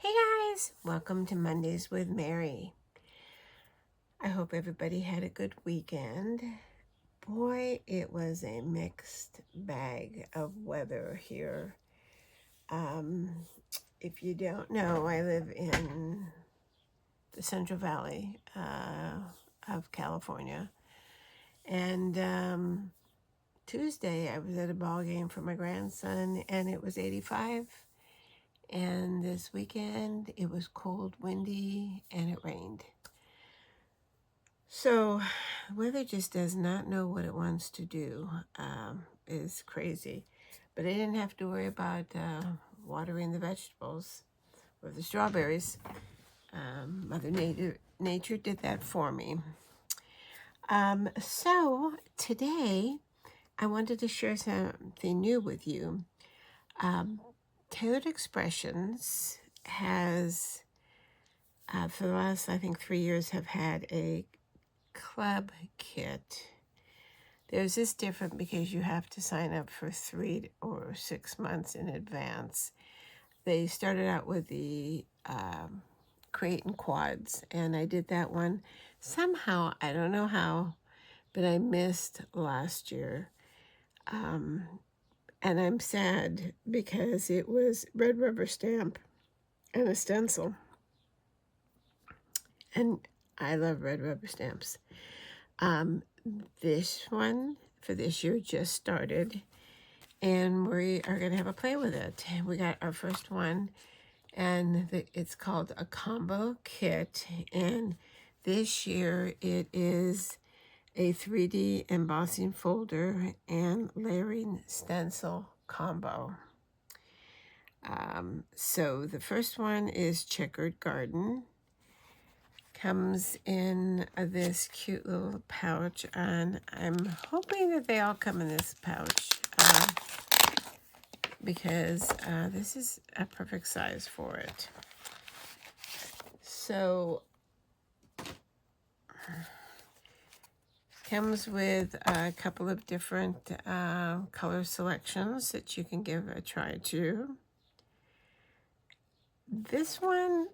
Hey guys, welcome to Mondays with Mary. I hope everybody had a good weekend. Boy, it was a mixed bag of weather here. If you don't know, I live in the Central Valley of California. And Tuesday I was at a ball game for my grandson and it was 85. And this weekend it was cold, windy, and it rained. So weather just does not know what it wants to do. It's crazy. But I didn't have to worry about watering the vegetables or the strawberries. Mother Nature did that for me. So today I wanted to share something new with you. Taylored Expressions has, for the last, I think, 3 years, have had a club kit. There's this different because you have to sign up for 3 or 6 months in advance. They started out with the creating quads, and I did that one. Somehow, I don't know how, but I missed last year. And I'm sad because it was red rubber stamp and a stencil. And I love red rubber stamps. This one for this year just started, and we are going to have a play with it. We got our first one, and it's called a combo kit, and this year it is a 3D embossing folder and layering stencil combo. So the first one is Checkered Garden. Comes in this cute little pouch, and I'm hoping that they all come in this pouch because this is a perfect size for it. So comes with a couple of different color selections that you can give a try to. This one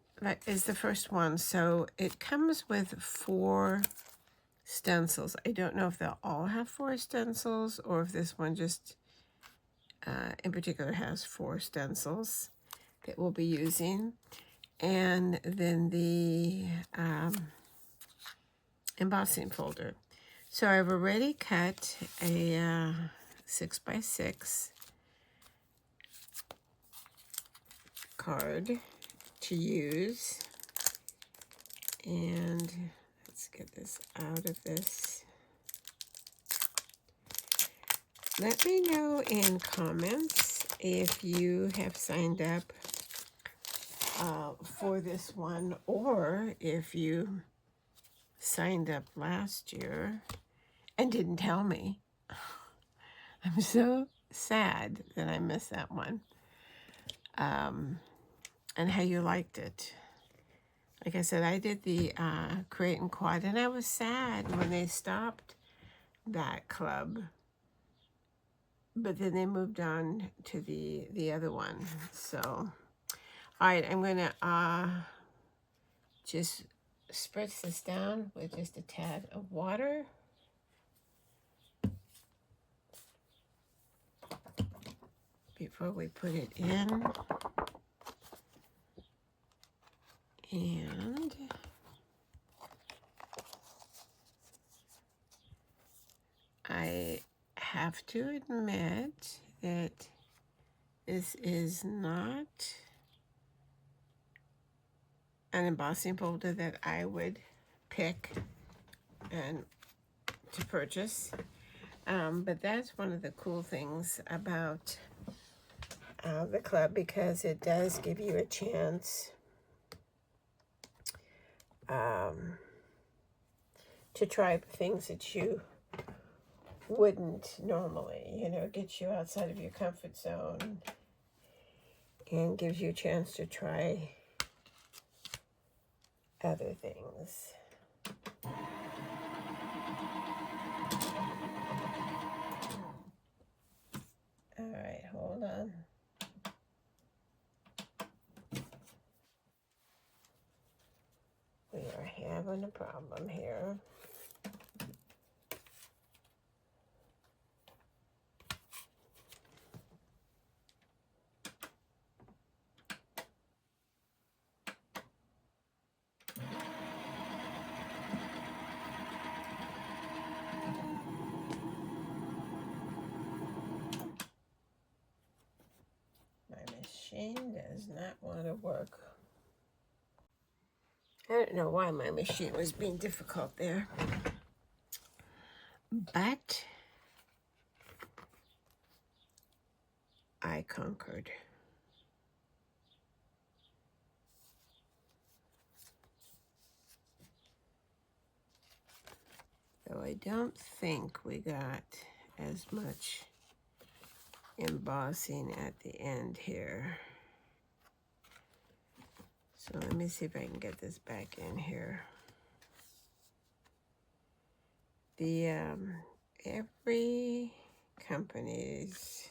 is the first one, so it comes with 4 stencils. I don't know if they'll all have 4 stencils or if this one just in particular has 4 stencils that we'll be using. And then the embossing folder. So I've already cut a 6x6 card to use, and let's get this out of this. Let me know in comments if you have signed up for this one, or if you signed up last year and didn't tell me. I'm so sad that I missed that one. And how you liked it. Like I said, I did the Create and Quad, and I was sad when they stopped that club. But then they moved on to the other one. So, all right, I'm going to just spritz this down with just a tad of water. Before we put it in. And I have to admit that this is not an embossing folder that I would pick and to purchase. But that's one of the cool things about the club, because it does give you a chance to try things that you wouldn't normally, get you outside of your comfort zone and gives you a chance to try other things. All right, hold on. having a problem here. My machine does not want to work. I don't know why my machine was being difficult there, but I conquered. Though I don't think we got as much embossing at the end here. So let me see if I can get this back in here. The every company's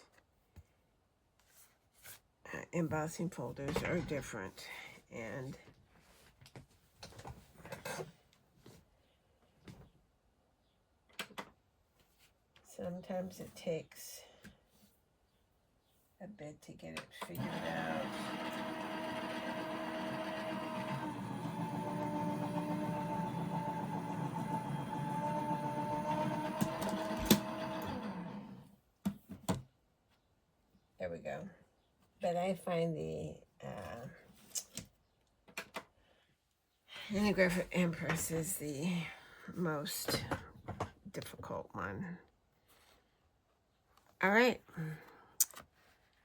embossing folders are different, and sometimes it takes a bit to get it figured out. There we go. But I find the Holographic Empress is the most difficult one. All right.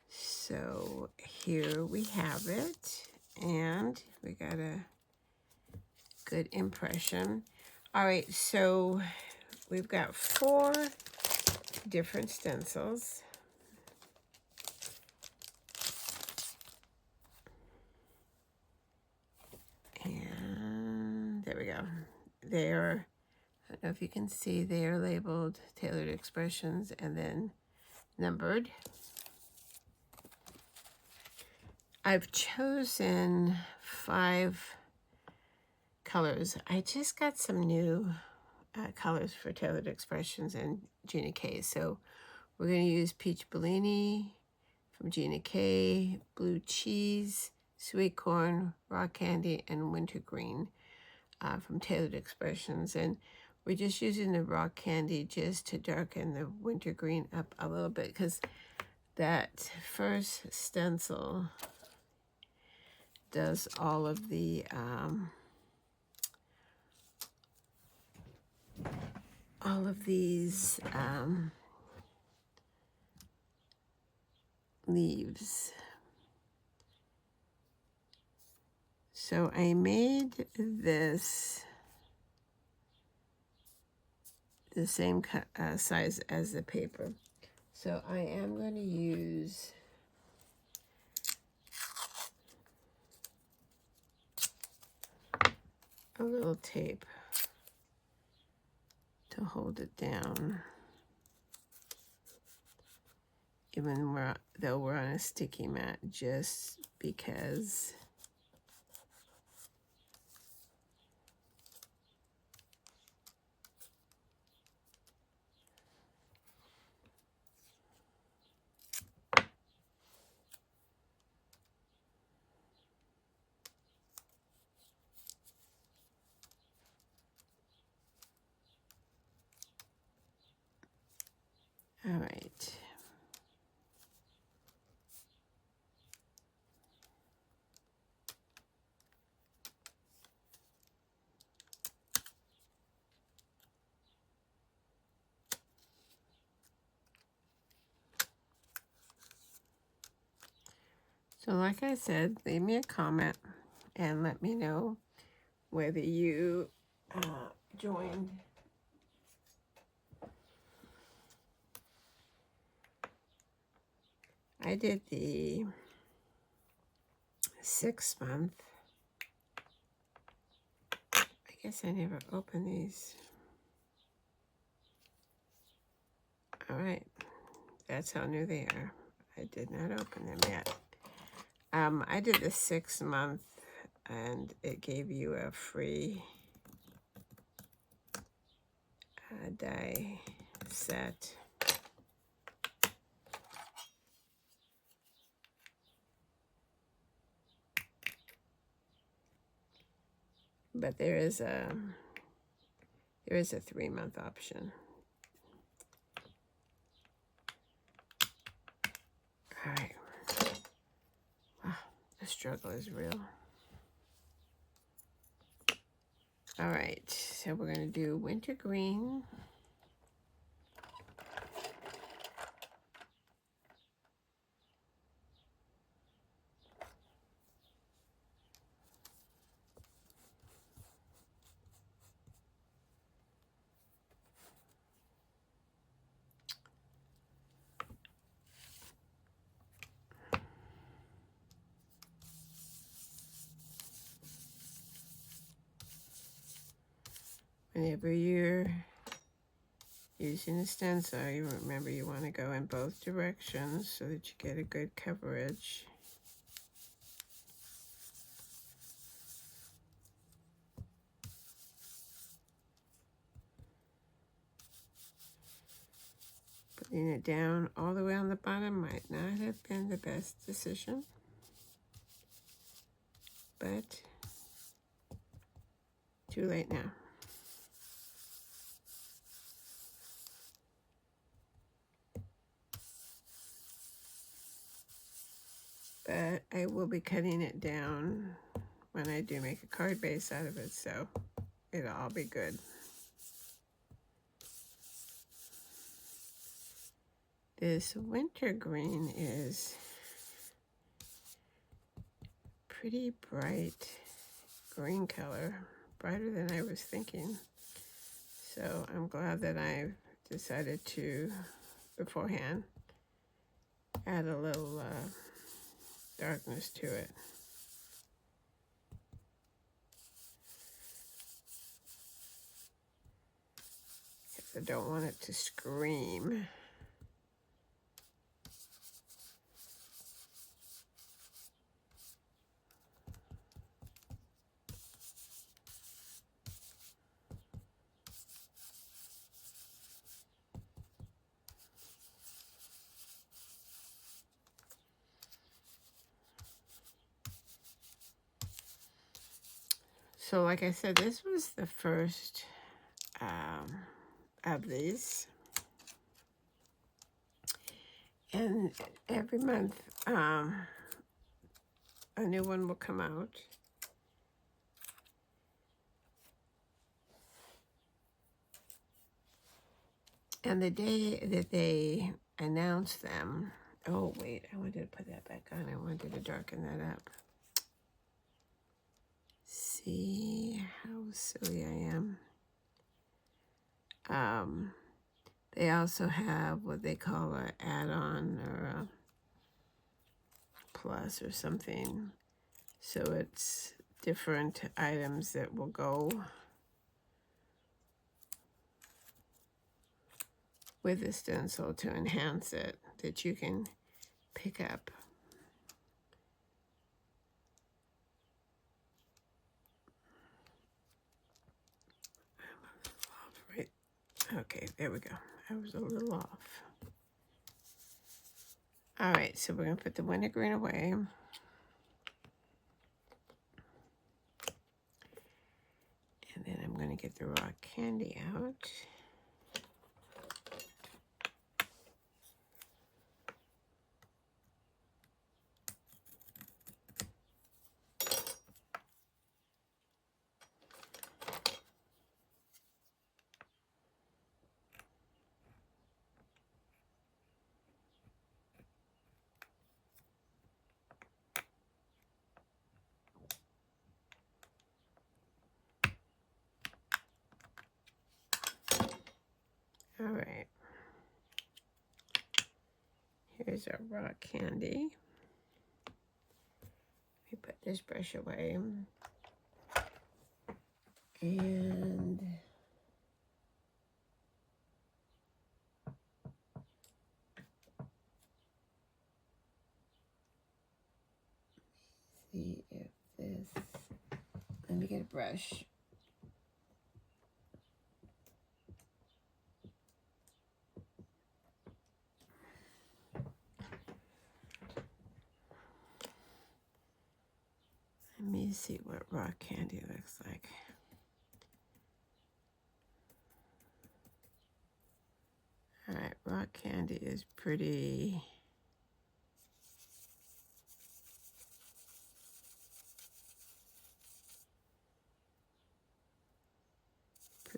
So here we have it, and we got a good impression. All right, so we've got 4 different stencils. And there we go. They are, I don't know if you can see, they are labeled Taylored Expressions and then numbered. I've chosen 5 colors. I just got some new colors for Taylored Expressions and GinaK. So we're going to use Peach Bellini from GinaK, Blue Cheese, Sweet Corn, Rock Candy, and Wintergreen from Taylored Expressions. And we're just using the Rock Candy just to darken the Wintergreen up a little bit, because that first stencil does all of the all of these leaves. So I made this the same size as the paper. So I am going to use a little tape to hold it down, even though we're on a sticky mat, just because all right. So like I said, leave me a comment and let me know whether you joined I did the 6 month. I guess I never opened these. All right, that's how new they are. I did not open them yet. I did the 6 month, and it gave you a free die set. But there is a 3-month option. All right. Wow, the struggle is real. All right, so we're going to do winter green. Whenever you're using a stencil, you remember you want to go in both directions so that you get a good coverage. Putting it down all the way on the bottom might not have been the best decision, but too late now. But I will be cutting it down when I do make a card base out of it, so it'll all be good. This winter green is pretty bright green color, brighter than I was thinking. So I'm glad that I decided to, beforehand, add a little darkness to it. Because I don't want it to scream. So like I said, this was the first of these. And every month a new one will come out. And the day that they announce them, oh wait, I wanted to put that back on. I wanted to darken that up. See how silly I am. They also have what they call an add-on or a plus or something. So it's different items that will go with the stencil to enhance it that you can pick up. Right. Okay, there we go. I was a little off. All right, so we're going to put the winter green away. And then I'm going to get the raw candy out. All right. Here's our raw candy. Let me put this brush away. And see if this, let me get a brush. me see what rock candy looks like. All right, rock candy is pretty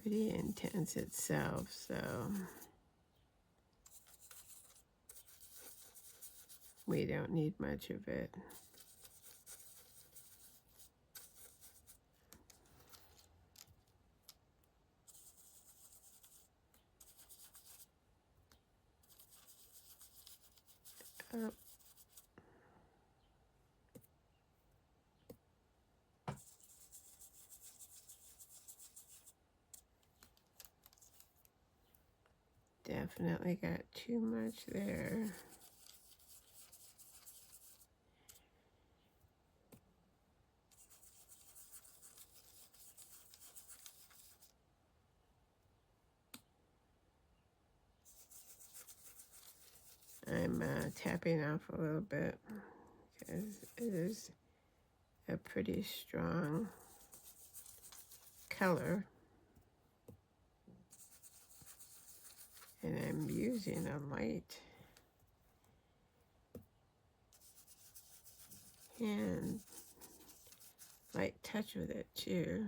intense itself, so we don't need much of it. Oh. Definitely got too much there. I'm tapping off a little bit because it is a pretty strong color. And I'm using a light and light touch with it too.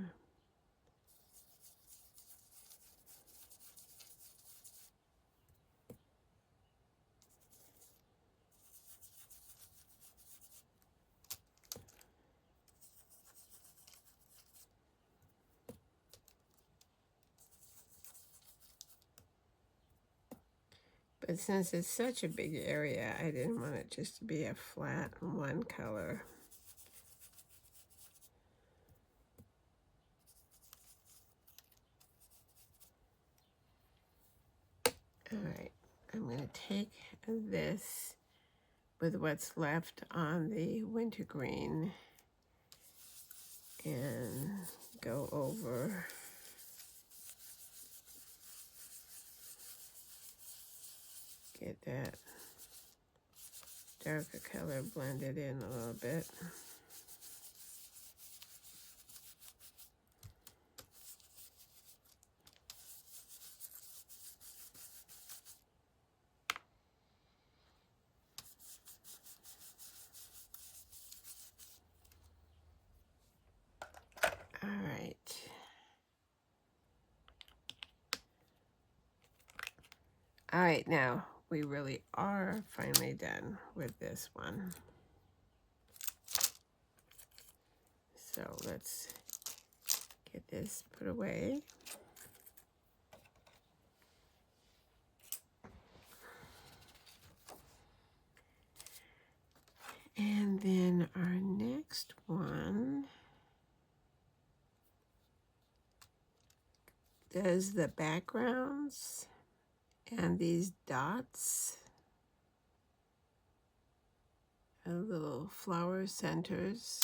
But since it's such a big area, I didn't want it just to be a flat one color. All right, I'm going to take this with what's left on the wintergreen and go over get that darker color blended in a little bit. All right. All right, now we really are finally done with this one. So let's get this put away. And then our next one does the backgrounds and these dots, little flower centers.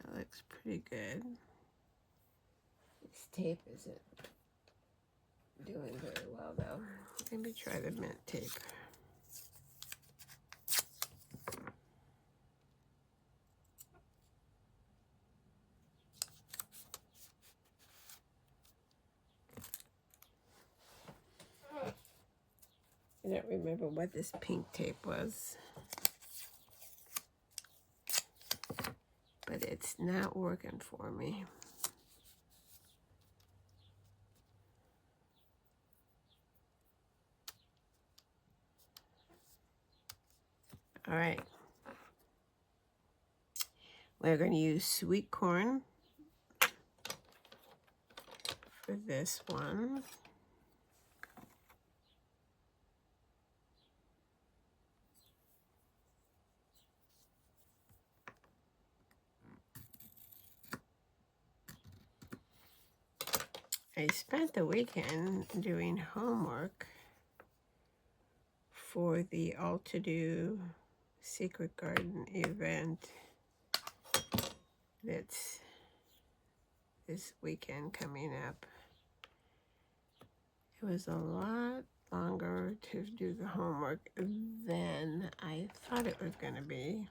That looks pretty good. This tape isn't doing very well though. Let me try the mint tape. I don't remember what this pink tape was, but it's not working for me. All right, we're going to use sweet corn for this one. I spent the weekend doing homework for the all-to-do secret garden event that's this weekend coming up. It was a lot longer to do the homework than I thought it was going to be.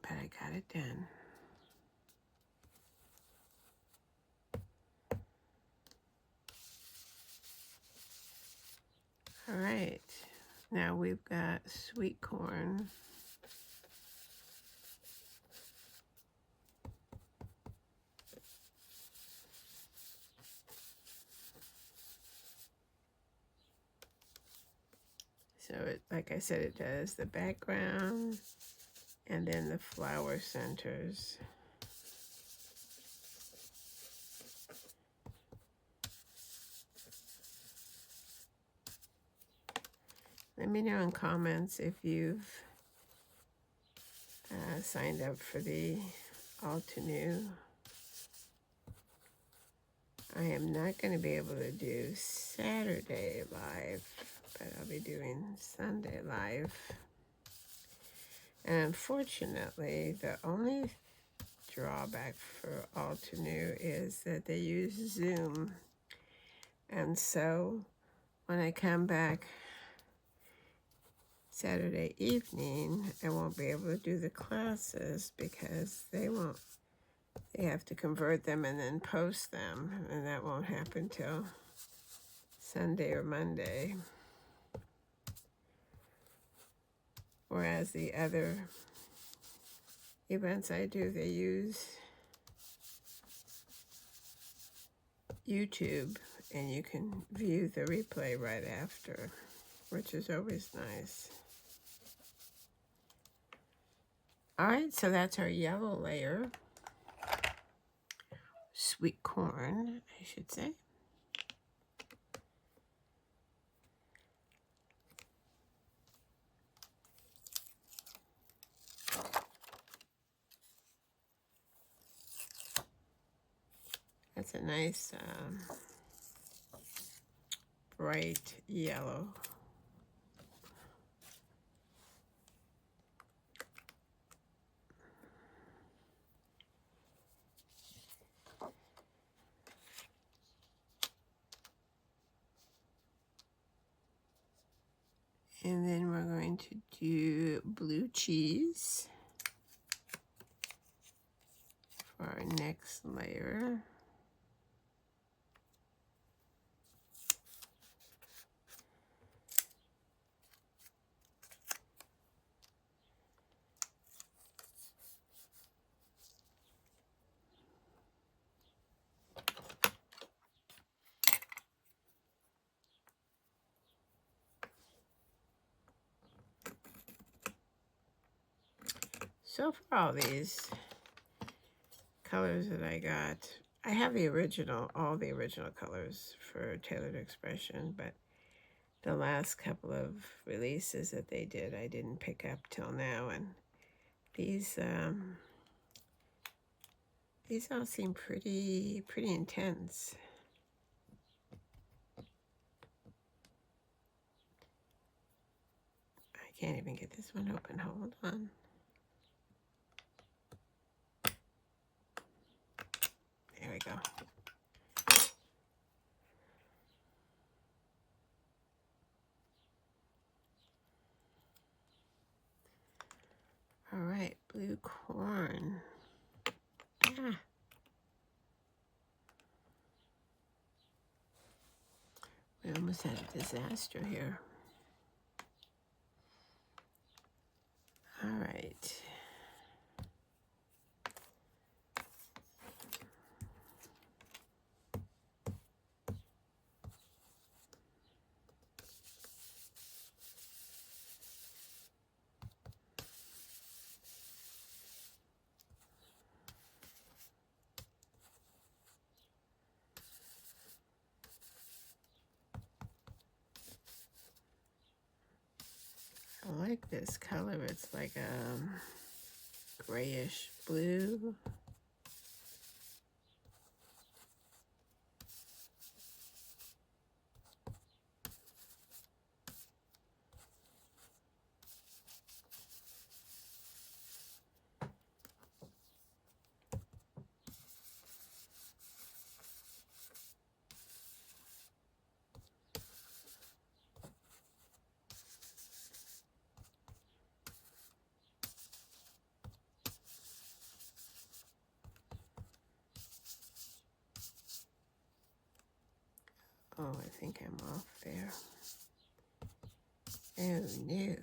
But I got it done. All right, now we've got sweet corn. So it, like I said, it does the background and then the flower centers. Let me know in comments if you've signed up for the All to New. I am not going to be able to do Saturday live, but I'll be doing Sunday live. And unfortunately, the only drawback for All to New is that they use Zoom. And so when I come back Saturday evening, I won't be able to do the classes because they have to convert them and then post them, and that won't happen till Sunday or Monday. Whereas the other events I do, they use YouTube, and you can view the replay right after, which is always nice. All right, so that's our yellow layer. Sweet corn, I should say. That's a nice bright yellow. And then we're going to do blue cheese for our next layer. So for all these colors that I got, I have the original, all the original colors for Taylored Expression, but the last couple of releases that they did, I didn't pick up till now, and these all seem pretty intense. I can't even get this one open. Hold on. There we go. All right, blue corn. Ah. We almost had a disaster here. All right. I like this color. It's like a grayish blue. Oh, I think I'm off there. Oh, no.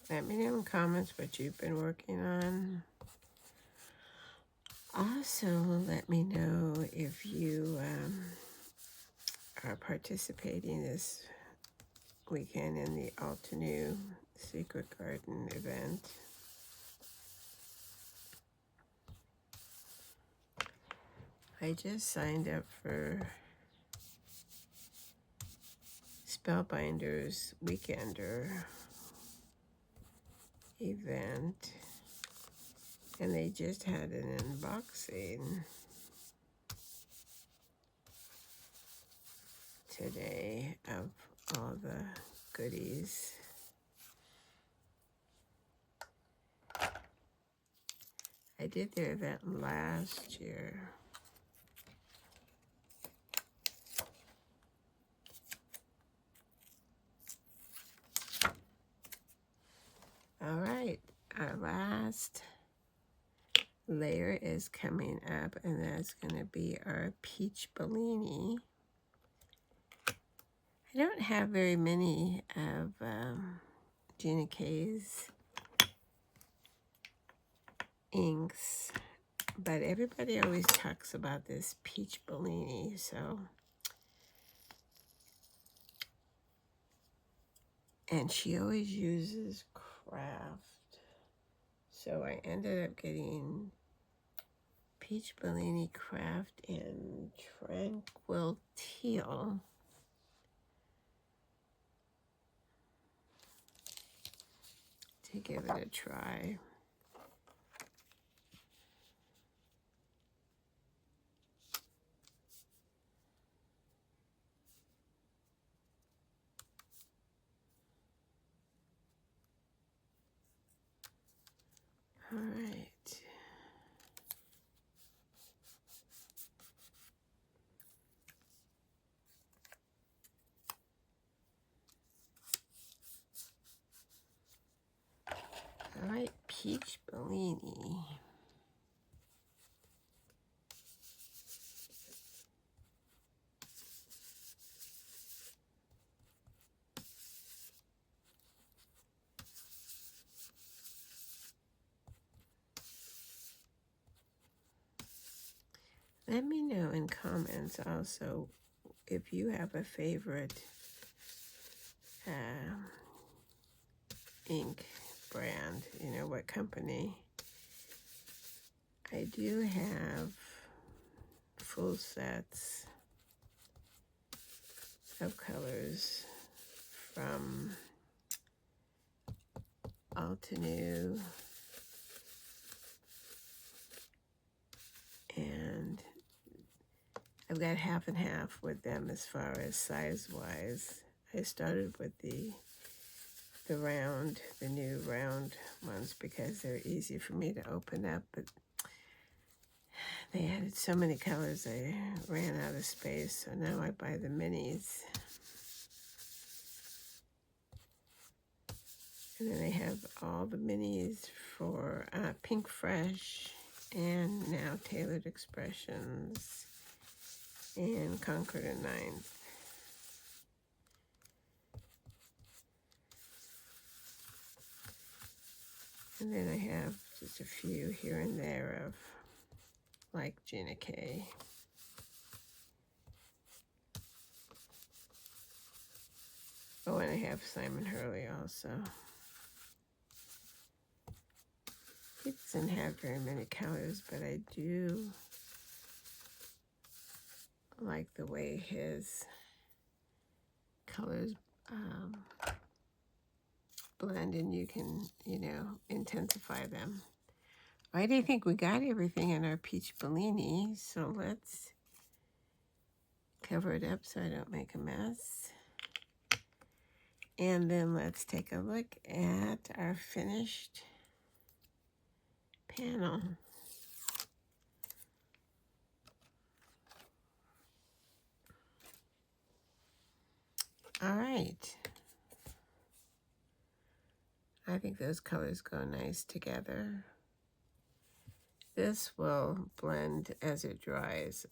Let me know in comments what you've been working on. Also, let me know if you are participating this weekend in the Altenew Secret Garden event. I just signed up for Spellbinders Weekender event, and they just had an unboxing today of all the goodies. I did their event last year. All right, our last layer is coming up, and that's going to be our peach Bellini. I don't have very many of GinaK's inks, but everybody always talks about this peach Bellini, so. And she always uses craft. So I ended up getting peach Bellini craft in tranquil teal. To give it a try. All right. All right, peach Bellini. Let me know in comments also if you have a favorite ink brand, you know, what company. I do have full sets of colors from Altenew, and I've got half and half with them as far as size-wise. I started with the round, the new round ones, because they're easy for me to open up, but they added so many colors I ran out of space, so now I buy the minis. And then I have all the minis for Pink Fresh, and now Taylored Expressions, and Concord and Ninth. And then I have just a few here and there of, like, GinaK. Oh, and I have Simon Hurley also. He doesn't have very many colors, but I do like the way his colors blend, and you can, you know, intensify them. All right, I think we got everything in our peach Bellini, so let's cover it up so I don't make a mess. And then let's take a look at our finished panel. All right. I think those colors go nice together. This will blend as it dries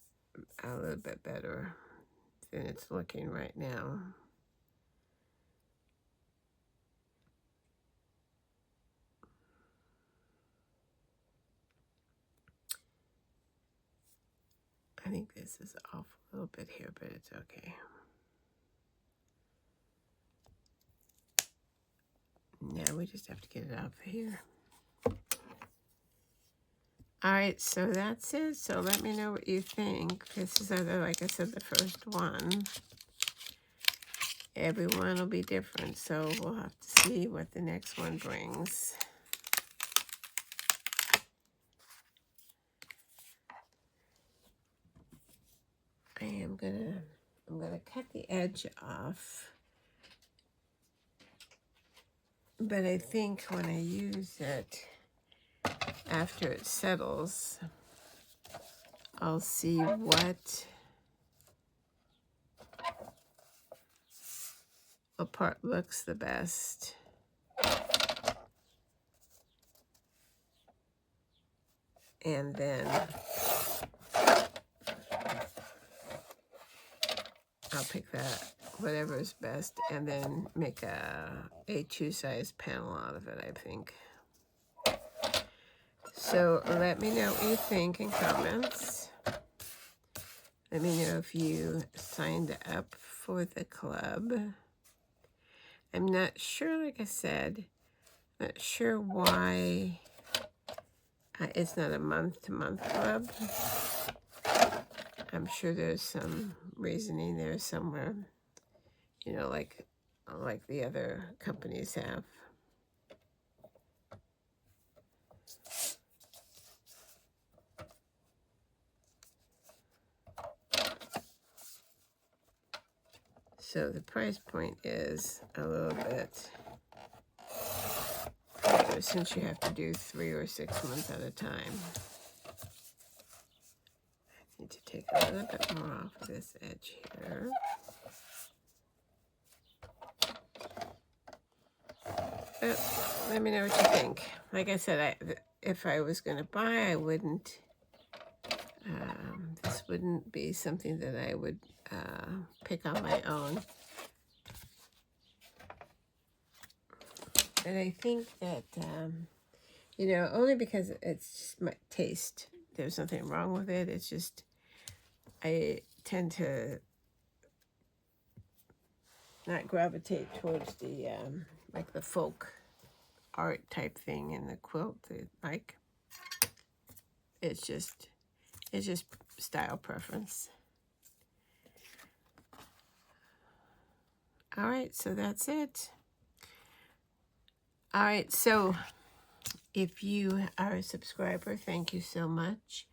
a little bit better than it's looking right now. I think this is off a little bit here, but it's okay. Now we just have to get it out of here. All right, so that's it. So let me know what you think. This is, like I said, the first one. Every one will be different, so we'll have to see what the next one brings. I'm gonna cut the edge off. But I think when I use it, after it settles, I'll see what part looks the best. And then I'll pick that, whatever is best, and then make a A2 size panel out of it, I think. So let me know what you think in comments. Let me know if you signed up for the club. I'm not sure, like I said, not sure why it's not a month-to-month club. I'm sure there's some reasoning there somewhere, you know, like the other companies have. So the price point is a little bit higher since you have to do 3 or 6 months at a time. I need to take a little bit more off of this edge here. But let me know what you think. Like I said, if I was going to buy, I wouldn't. This wouldn't be something that I would pick on my own. And I think that, you know, only because it's just my taste. There's nothing wrong with it. It's just, I tend to not gravitate towards the, like the folk art type thing in the quilt. Like, it's just style preference. All right, so that's it. All right, so if you are a subscriber, thank you so much.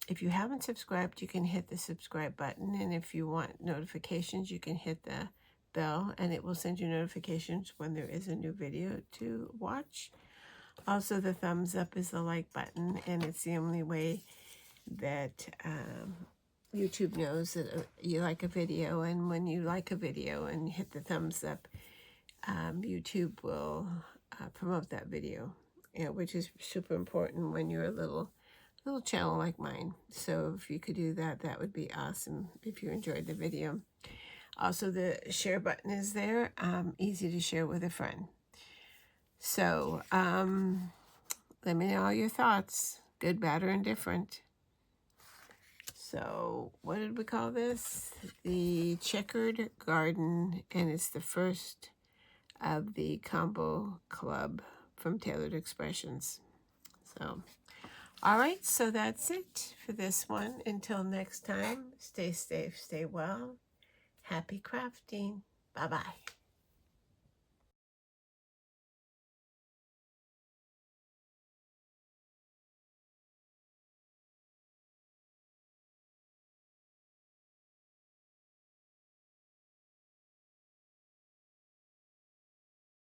If you haven't subscribed, you can hit the subscribe button. And if you want notifications, you can hit the bell and it will send you notifications when there is a new video to watch. Also, the thumbs up is the like button, and it's the only way that YouTube knows that you like a video. And when you like a video and hit the thumbs up, YouTube will promote that video, which is super important when you're a little channel like mine. So if you could do that, that would be awesome if you enjoyed the video. Also, the share button is there, easy to share with a friend. So let me know all your thoughts, good, bad, or indifferent. So what did we call this? The Checkered Garden, and it's the first of the combo club from Taylored Expressions. So, all right, so that's it for this one. Until next time, stay safe, stay well. Happy crafting. Bye-bye.